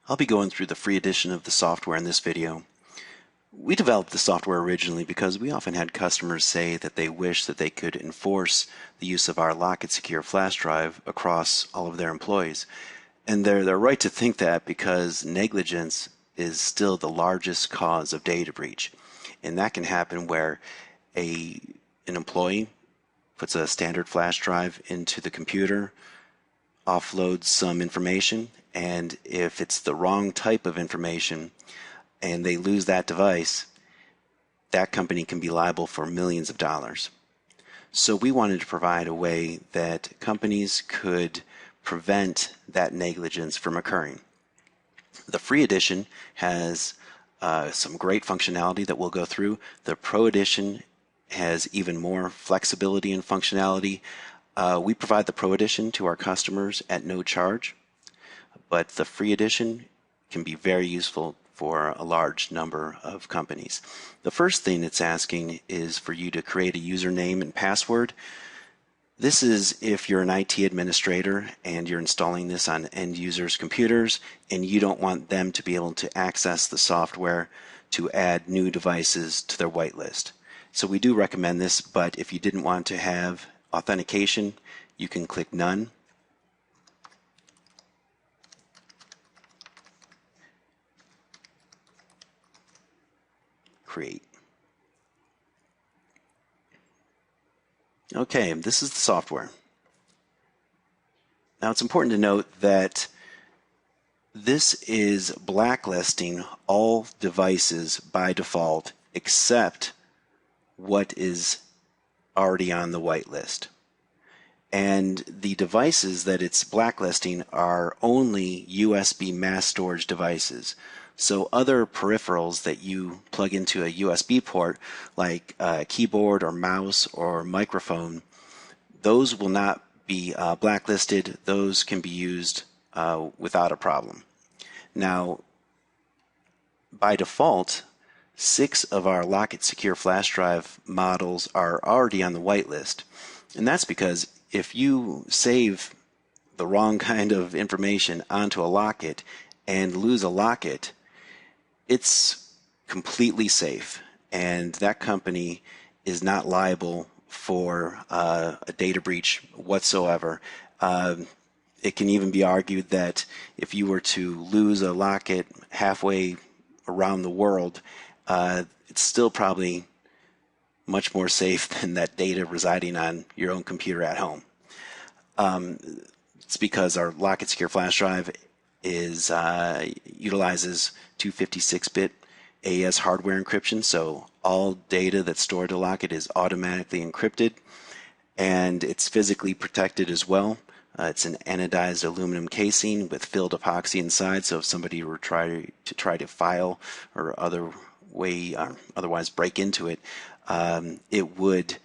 I'll be going through the free edition of the software in this video. We developed the software originally because we often had customers say that they wish that they could enforce the use of our LokIT secure flash drive across all of their employees. And they're right to think that because negligence is still the largest cause of data breach. And that can happen where an employee puts a standard flash drive into the computer, offloads some information, and if it's the wrong type of information and they lose that device, that company can be liable for millions of dollars. So we wanted to provide a way that companies could prevent that negligence from occurring. The free edition has some great functionality that we'll go through. The Pro edition has even more flexibility and functionality. We provide the Pro edition to our customers at no charge, but the free edition can be very useful for a large number of companies. The first thing it's asking is for you to create a username and password. This is if you're an IT administrator and you're installing this on end users' computers and you don't want them to be able to access the software to add new devices to their whitelist. So we do recommend this, but if you didn't want to have authentication, you can click None. Create. Okay, this is the software. Now it's important to note that this is blacklisting all devices by default except what is already on the whitelist. And the devices that it's blacklisting are only USB mass storage devices. So other peripherals that you plug into a USB port, like a keyboard or mouse or microphone, those will not be blacklisted. Those can be used without a problem. Now, by default, 6 of our LokIT secure flash drive models are already on the whitelist. And that's because if you save the wrong kind of information onto a LokIT and lose a LokIT, it's completely safe, and that company is not liable for a data breach whatsoever. It can even be argued that if you were to lose a LokIT halfway around the world, it's still probably much more safe than that data residing on your own computer at home. It's because our LokIT secure flash drive utilizes 256-bit AES hardware encryption, so all data that's stored to LokIT is automatically encrypted, and it's physically protected as well. It's an anodized aluminum casing with filled epoxy inside, so if somebody were try to file or otherwise break into it, it would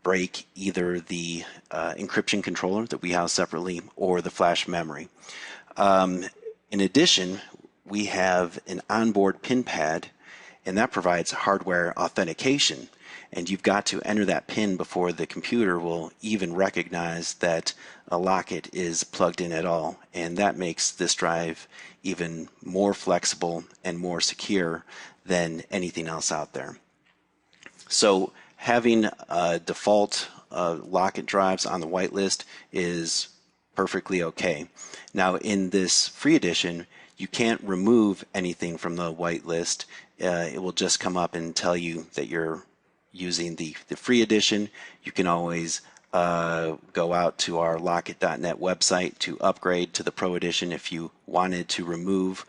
break either the encryption controller that we house separately or the flash memory. In addition, we have an onboard pin pad, and that provides hardware authentication. And you've got to enter that pin before the computer will even recognize that a LokIT is plugged in at all. And that makes this drive even more flexible and more secure than anything else out there. So having default LokIT drives on the whitelist is perfectly okay. Now in this free edition, you can't remove anything from the whitelist. It will just come up and tell you that you're using the free edition. You can always go out to our LokIT.net website to upgrade to the Pro edition if you wanted to remove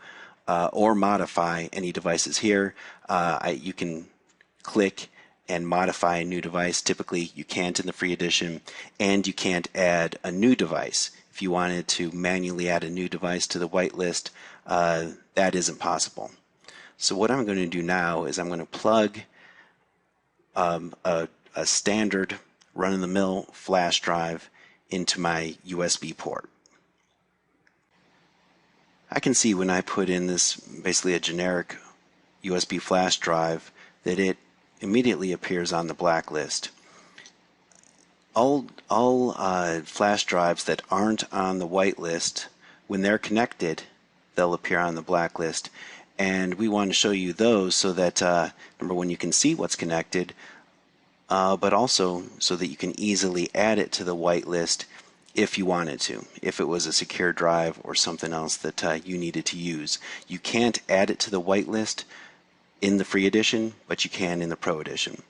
or modify any devices here. You can click and modify a new device. Typically you can't in the free edition, and you can't add a new device. If you wanted to manually add a new device to the whitelist, that isn't possible. So what I'm going to do now is I'm going to plug a standard run-of-the-mill flash drive into my USB port. I can see when I put in this basically a generic USB flash drive that it immediately appears on the blacklist. All flash drives that aren't on the whitelist, when they're connected they'll appear on the blacklist. And we want to show you those so that, number one, you can see what's connected, but also so that you can easily add it to the whitelist if you wanted to, if it was a secure drive or something else that you needed to use. You can't add it to the whitelist in the free edition, but you can in the pro edition.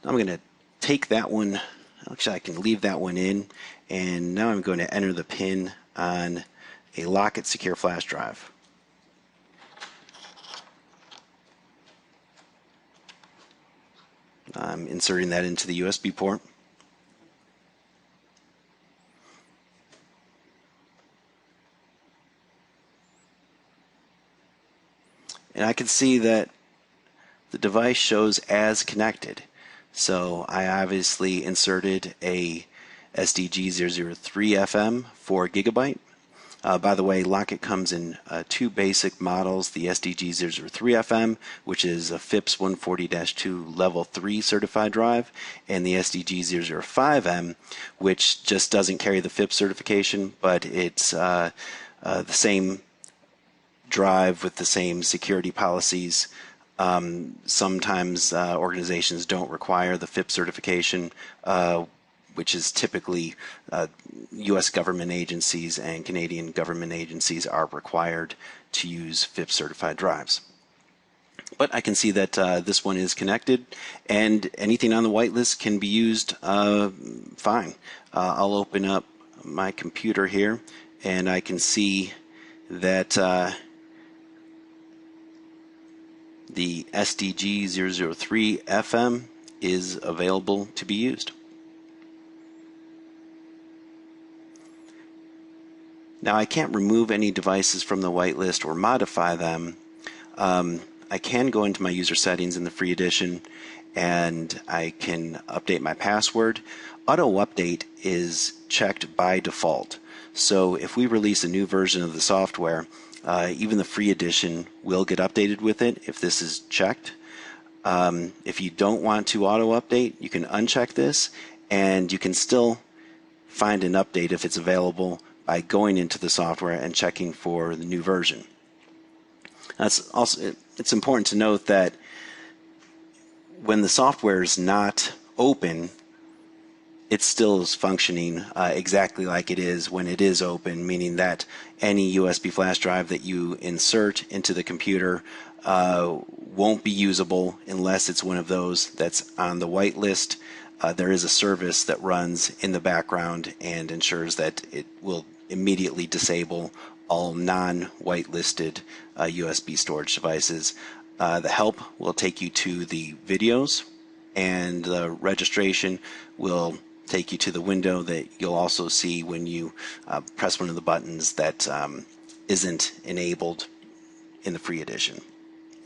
Now I'm going to take that one, actually I can leave that one in, and now I'm going to enter the pin on a LokIT secure flash drive. I'm inserting that into the USB port. And I can see that the device shows as connected. So I obviously inserted a SDG003 FM 4 GB. By the way, LokIT comes in two basic models, the SDG003 FM, which is a FIPS 140-2 Level 3 certified drive, and the SDG005M, which just doesn't carry the FIPS certification, but it's the same drive with the same security policies. Sometimes organizations don't require the FIPS certification, which is typically U.S. government agencies and Canadian government agencies are required to use FIPS certified drives. But I can see that this one is connected, and anything on the whitelist can be used fine. I'll open up my computer here, and I can see that the SDG003 FM is available to be used. Now I can't remove any devices from the whitelist or modify them. I can go into my user settings in the free edition and I can update my password. Auto update is checked by default. So if we release a new version of the software, even the free edition will get updated with it if this is checked. If you don't want to auto update, you can uncheck this and you can still find an update if it's available by going into the software and checking for the new version. It's important to note that when the software is not open, it still is functioning exactly like it is when it is open, meaning that any USB flash drive that you insert into the computer won't be usable unless it's one of those that's on the whitelist. There is a service that runs in the background and ensures that it will immediately disable all non-whitelisted USB storage devices. The help will take you to the videos, and the registration will take you to the window that you'll also see when you press one of the buttons that isn't enabled in the free edition.